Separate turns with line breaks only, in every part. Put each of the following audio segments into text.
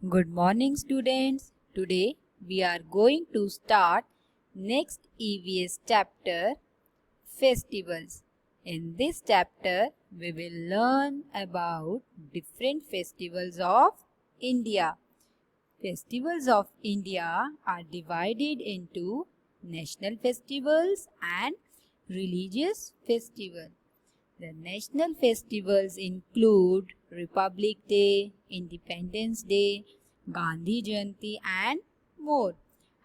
Good morning, students. Today we are going to start next EVS chapter, Festivals. In this chapter, we will learn about different festivals of India. Festivals of India are divided into national festivals and religious festivals. The national festivals include Republic Day, Independence Day, Gandhi Jayanti and more.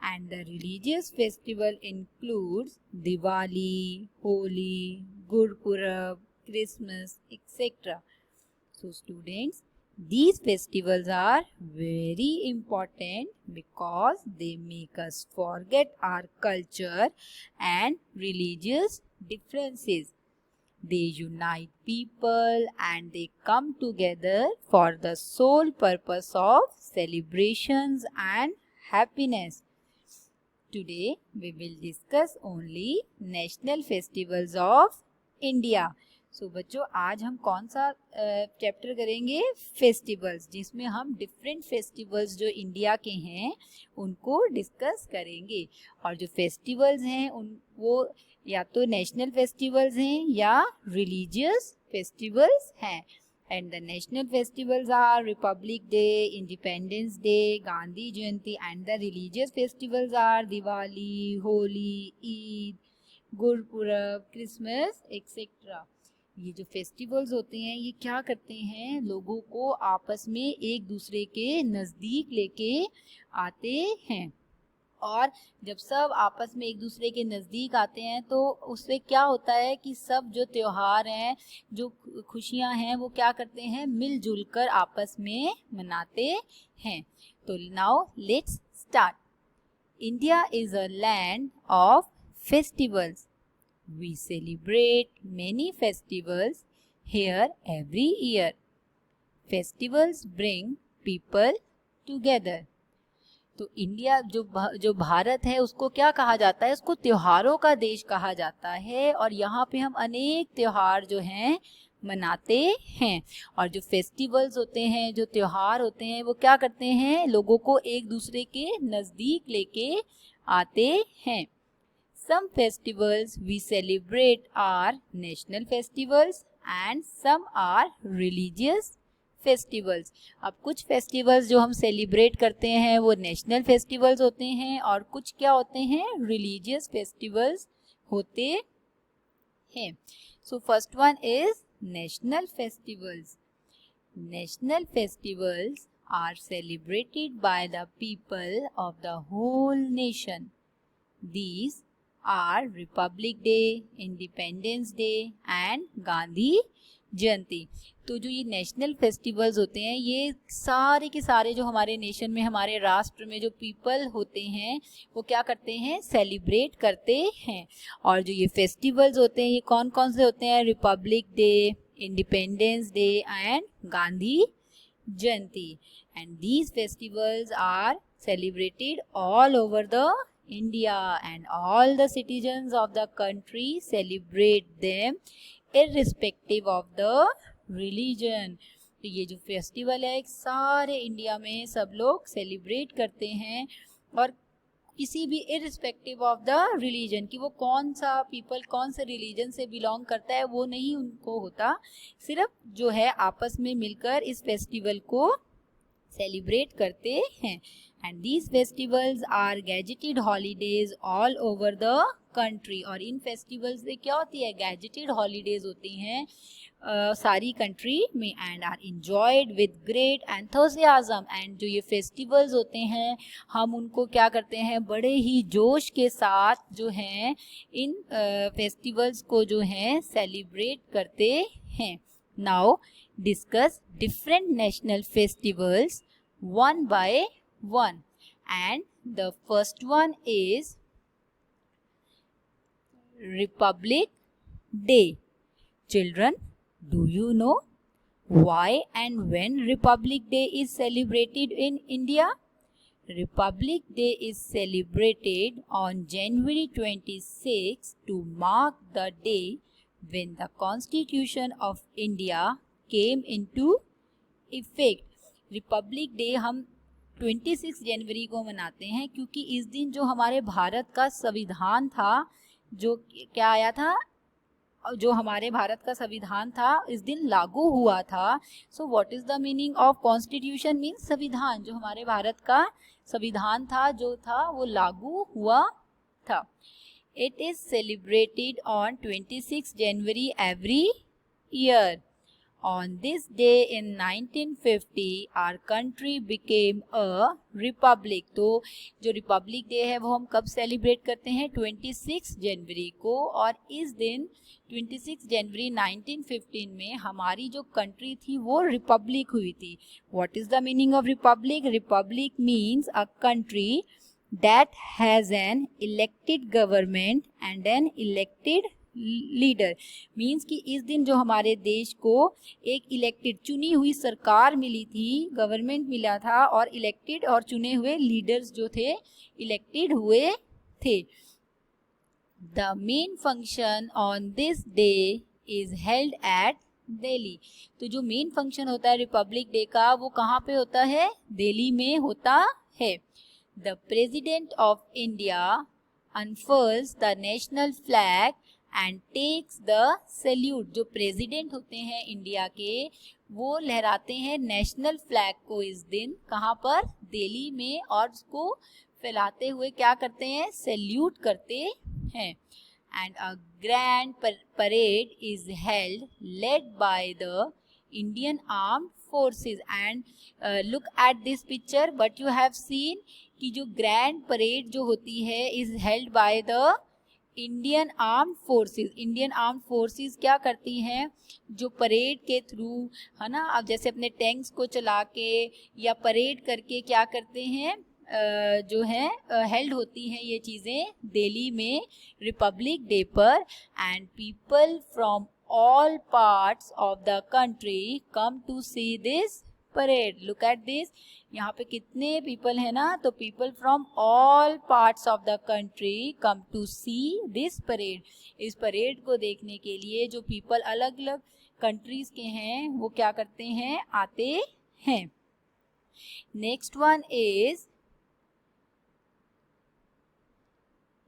And the religious festival includes Diwali, Holi, Gurpurab, Christmas, etc. So students, these festivals are very important because they make us forget our culture and religious differences. They unite people and they come together for the sole purpose of celebrations and happiness. Today we will discuss only national festivals of India. So बच्चों आज हम कौन सा chapter करेंगे? Festivals, जिसमें हम different festivals जो India के हैं उनको डिस्कस करेंगे. और जो फेस्टिवल्स हैं वो या तो नेशनल फेस्टिवल्स हैं या रिलीजियस फेस्टिवल्स हैं. And the national festivals are Republic Day, Independence Day, Gandhi Jayanti, and the religious festivals are Diwali, Holi, Eid, Gurpurab, Christmas, etc. ये जो फेस्टिवल्स होते हैं ये क्या करते हैं? लोगों को आपस में एक दूसरे के नज़दीक लेके आते हैं. और जब सब आपस में एक दूसरे के नज़दीक आते हैं तो उससे क्या होता है कि सब जो त्योहार हैं, जो खुशियां हैं, वो क्या करते हैं? मिलजुल कर आपस में मनाते हैं. तो now let's start. India is a land of festivals. We celebrate many festivals here every year. Festivals bring people together. तो इंडिया जो भारत है उसको क्या कहा जाता है? उसको त्योहारों का देश कहा जाता है. और यहाँ पे हम अनेक त्योहार जो हैं मनाते हैं. और जो फेस्टिवल्स होते हैं, जो त्योहार होते हैं, वो क्या करते हैं? लोगों को एक दूसरे के नज़दीक लेके आते हैं. Some festivals we celebrate are national festivals and some are religious festivals. अब कुछ फेस्टिवल्स जो हम सेलिब्रेट करते हैं वो नेशनल फेस्टिवल्स होते हैं और कुछ क्या होते हैं? रिलीजियस फेस्टिवल्स होते हैं. So first one is national festivals. National festivals are celebrated by the people of the whole nation. These are Republic Day, Independence Day and Gandhi Jayanti. तो जो ये नेशनल फेस्टिवल्स होते हैं ये सारे के सारे जो हमारे नेशन में, हमारे राष्ट्र में जो पीपल होते हैं वो क्या करते हैं? सेलिब्रेट करते हैं. और जो ये फेस्टिवल्स होते हैं ये कौन कौन से होते हैं? Republic Day, Independence Day and Gandhi Jayanti. And these festivals are celebrated all over the India and all the citizens of the country celebrate them irrespective of the religion. तो ये जो फेस्टिवल है सारे इंडिया में सब लोग सेलिब्रेट करते हैं और किसी भी इरिस्पेक्टिव ऑफ द रिलीजन कि वो कौन सा पीपल कौन से रिलीजन से बिलोंग करता है वो नहीं उनको होता. सिर्फ जो है आपस में मिलकर इस फेस्टिवल को सेलिब्रेट करते हैं. And these festivals are gazetted holidays all over the country. और इन फेस्टिवल्स से क्या होती है? गैजेटेड हॉलीडेज होती हैं सारी कंट्री में. And are enjoyed with great enthusiasm. And जो ये फेस्टिवल्स होते हैं हम उनको क्या करते हैं? बड़े ही जोश के साथ जो हैं इन फेस्टिवल्स को जो हैं सेलिब्रेट करते हैं. Now discuss different national festivals one by one. And the first one is Republic Day. Children, do you know why and when Republic Day is celebrated in India? Republic Day is celebrated on January 26 to mark the day when the Constitution of India came into effect. Republic day हम 26 जनवरी को मनाते हैं क्योंकि इस दिन जो हमारे भारत का संविधान था, जो क्या आया था, जो हमारे भारत का संविधान था इस दिन लागू हुआ था। So what is the meaning of constitution? Means संविधान। जो हमारे भारत का संविधान था जो था वो लागू हुआ था। It is celebrated on 26 January every year. On this day in 1950 our country became a republic। तो जो रिपब्लिक डे है वो हम कब सेलिब्रेट करते हैं? 26 जनवरी को। और इस दिन 26 जनवरी 1915 में हमारी जो कंट्री थी वो रिपब्लिक हुई थी। What is the meaning of republic? Republic means a country that has an elected government and an elected leader. Means कि इस दिन जो हमारे देश को एक इलेक्टेड चुनी हुई सरकार मिली थी, गवर्नमेंट मिला था, और इलेक्टेड और चुने हुए लीडर्स जो थे इलेक्टेड हुए थे। The main function on this day is held at Delhi. तो जो मेन फंक्शन होता है रिपब्लिक डे का वो कहाँ पे होता है? दिल्ली में होता है। The president of India unfurls the national flag and takes the salute. जो प्रेसिडेंट होते हैं इंडिया के वो लहराते हैं नेशनल फ्लैग को इस दिन, कहाँ पर? दिल्ली में, और उसको फैलाते हुए क्या करते हैं? सैल्यूट करते हैं। And a grand parade is held led by the Indian armed forces. And look at this picture but you have seen कि जो ग्रैंड परेड जो होती है is held by the Indian armed forces. Indian armed forces क्या करती हैं? जो parade के थ्रू, है ना, अब जैसे अपने टैंक्स को चला के या परेड करके क्या करते हैं, जो है हेल्ड होती हैं ये चीज़ें दिल्ली में रिपब्लिक डे पर। And people from all parts of the country come to see this parade. Look at this, यहाँ पे कितने पीपल है ना, तो people from all parts of the country come to see this parade. इस parade को देखने के लिए जो पीपल अलग अलग कंट्रीज के हैं वो क्या करते हैं? आते हैं। Next one is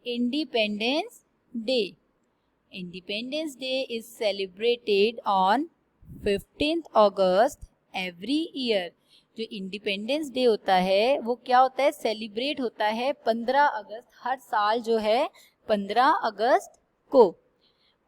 independence day. Independence day is celebrated on 15th August every year. जो इंडिपेंडेंस डे होता है वो क्या होता है? सेलिब्रेट होता है 15 अगस्त, हर साल जो है 15 अगस्त को।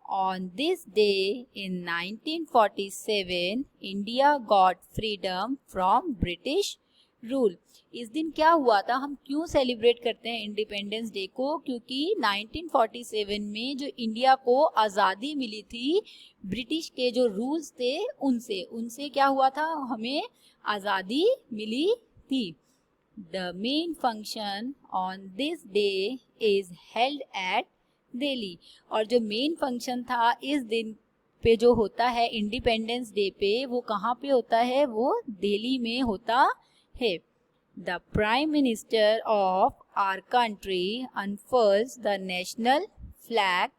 On this day in 1947 India got freedom from British rule. इस दिन क्या हुआ था? हम क्यों सेलिब्रेट करते हैं इंडिपेंडेंस डे को? क्योंकि 1947 में जो इंडिया को आज़ादी मिली थी ब्रिटिश के जो रूल्स थे उनसे क्या हुआ था? हमें आज़ादी मिली थी। The main function on this day is held at Delhi. और जो मेन फंक्शन था इस दिन पे जो होता है इंडिपेंडेंस डे पे, वो कहाँ पे होता है? वो दिल्ली में होता है। The Prime Minister of our country unfurls the national flag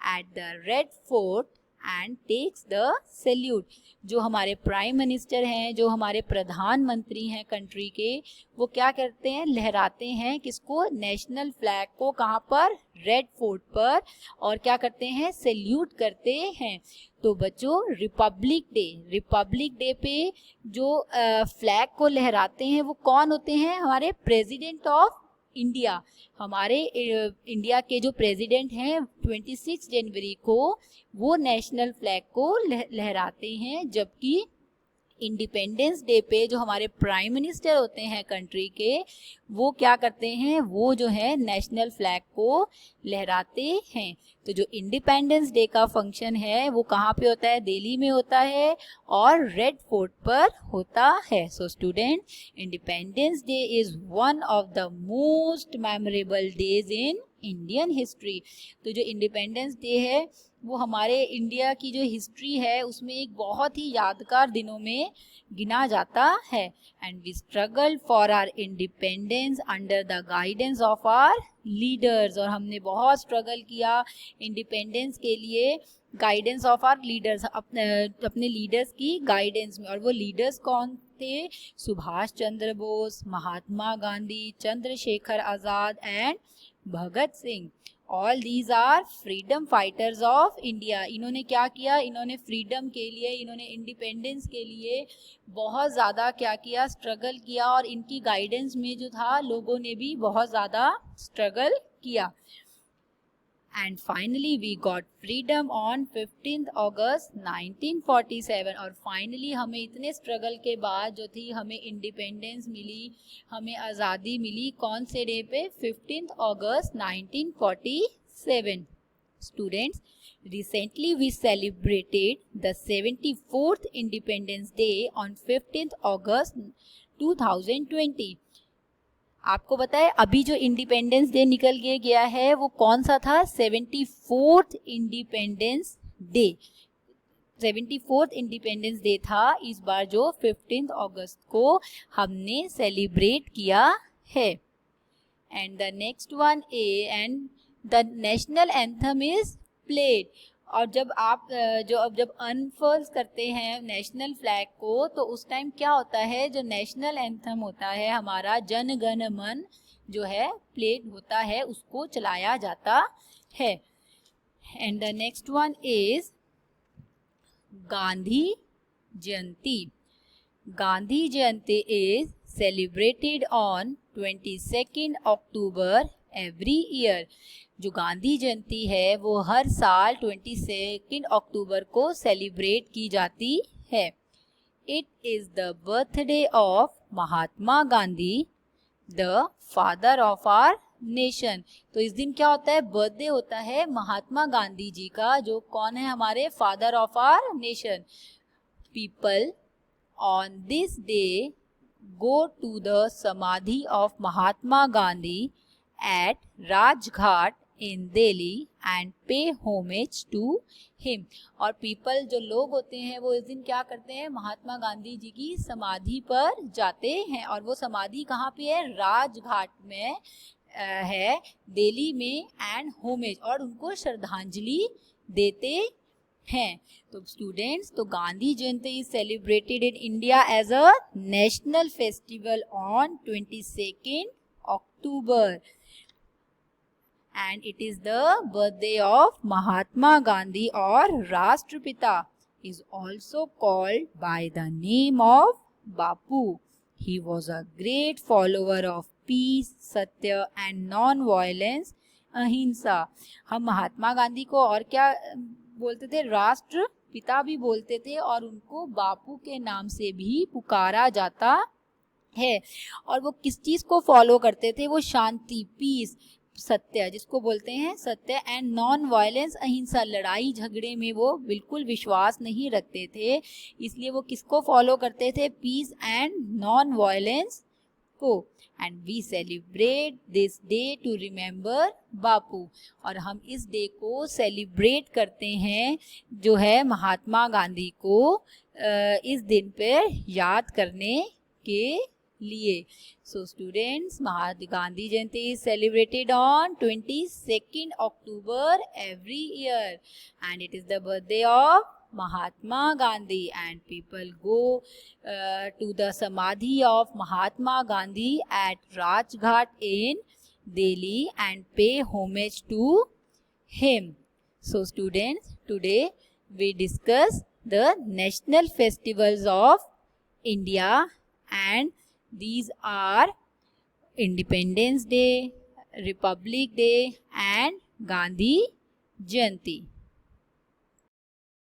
at the Red Fort and takes the salute। जो हमारे प्राइम मिनिस्टर हैं, जो हमारे प्रधानमंत्री हैं कंट्री के, वो क्या करते हैं? लहराते हैं किसको? नेशनल फ्लैग को। कहाँ पर? रेड फोर्ट पर। और क्या करते हैं? सैल्यूट करते हैं। तो बच्चों रिपब्लिक डे पे जो फ्लैग को लहराते हैं वो कौन होते हैं? हमारे प्रेसिडेंट ऑफ इंडिया। हमारे इंडिया के जो प्रेसिडेंट हैं 26 जनवरी को वो नेशनल फ्लैग को लहराते हैं, जबकि इंडिपेंडेंस डे पे जो हमारे प्राइम मिनिस्टर होते हैं कंट्री के वो क्या करते हैं? वो जो है नेशनल फ्लैग को लहराते हैं। तो जो इंडिपेंडेंस डे का फंक्शन है वो कहाँ पे होता है? दिल्ली में होता है और रेड फोर्ट पर होता है। So student, independence day is one of the most memorable days in Indian history. तो जो इंडिपेंडेंस डे है वो हमारे इंडिया की जो हिस्ट्री है उसमें एक बहुत ही यादगार दिनों में गिना जाता है। And we struggle for our independence under the guidance of our leaders. और हमने बहुत स्ट्रगल किया इंडिपेंडेंस के लिए गाइडेंस ऑफ आवर लीडर्स, अपने लीडर्स की गाइडेंस में। और वो लीडर्स कौन थे? Subhash Chandra Bose, Mahatma Gandhi, Chandrashekhar Azad and Bhagat Singh. All these are freedom fighters of India. इन्होंने क्या किया? इन्होंने फ्रीडम के लिए, इन्होंने इंडिपेंडेंस के लिए बहुत ज़्यादा क्या किया? स्ट्रगल किया। और इनकी गाइडेंस में जो था लोगों ने भी बहुत ज़्यादा स्ट्रगल किया। And finally we got freedom on 15th August 1947। और फाइनली हमें इतने स्ट्रगल के बाद जो थी हमें इंडिपेंडेंस मिली, हमें आज़ादी मिली। कौन से डे पे? 15th August 1947। Students, recently we celebrated the 74th Independence Day on 15th August 2020। आपको पता है अभी जो इंडिपेंडेंस डे निकल के गया है वो कौन सा था? 74th independence day. 74th independence day था इस बार जो 15th अगस्त को हमने सेलिब्रेट किया है। And the next one and the national anthem is played. और जब आप जब अनफर्ल करते हैं नेशनल फ्लैग को तो उस टाइम क्या होता है? जो नेशनल एंथम होता है हमारा जन गण मन जो है प्लेड होता है उसको चलाया जाता है। And the next one is Gandhi Jayanti. Gandhi Jayanti is celebrated on 22nd October every year. जो गांधी जयंती है वो हर साल 22 अक्टूबर को सेलिब्रेट की जाती है। It is the birthday of Mahatma Gandhi, the father of our nation. तो इस दिन क्या होता है? बर्थडे होता है महात्मा गांधी जी का, जो कौन है? हमारे father of our nation. People on this day go to the Samadhi of Mahatma Gandhi at Rajghat in Delhi and pay homage to him। और पीपल जो लोग होते हैं वो इस दिन क्या करते हैं? महात्मा गांधी जी की समाधि पर जाते हैं। और वो समाधि कहाँ पे है? राजघाट में है दिल्ली में। एंड होमेज, और उनको श्रद्धांजलि देते हैं। तो स्टूडेंट्स, तो Gandhi Jayanti is celebrated in India as a national festival on 22nd October and it is the birthday of Mahatma Gandhi. और राष्ट्रपिता is also called by the name of Bapu. He was a great follower of peace, सत्य and non violence, अहिंसा। हम महात्मा गांधी को और क्या बोलते थे? राष्ट्र पिता भी बोलते थे और उनको बापू के नाम से भी पुकारा जाता है। और वो किस चीज को फॉलो करते थे? वो शांति, पीस, सत्य जिसको बोलते हैं सत्य, एंड नॉन वायलेंस, अहिंसा। लड़ाई झगड़े में वो बिल्कुल विश्वास नहीं रखते थे, इसलिए वो किसको फॉलो करते थे? पीस एंड नॉन वायलेंस को। And we celebrate this day to remember Bapu. और हम इस डे को सेलिब्रेट करते हैं जो है महात्मा गांधी को इस दिन पर याद करने के लिए। So students, Mahatma Gandhi Jayanti is celebrated on 22nd October every year and it is the birthday of Mahatma Gandhi, and people go to the Samadhi of Mahatma Gandhi at Rajghat in Delhi and pay homage to him. So students, today we discuss the national festivals of India, and these are Independence Day, Republic Day and Gandhi Jayanti.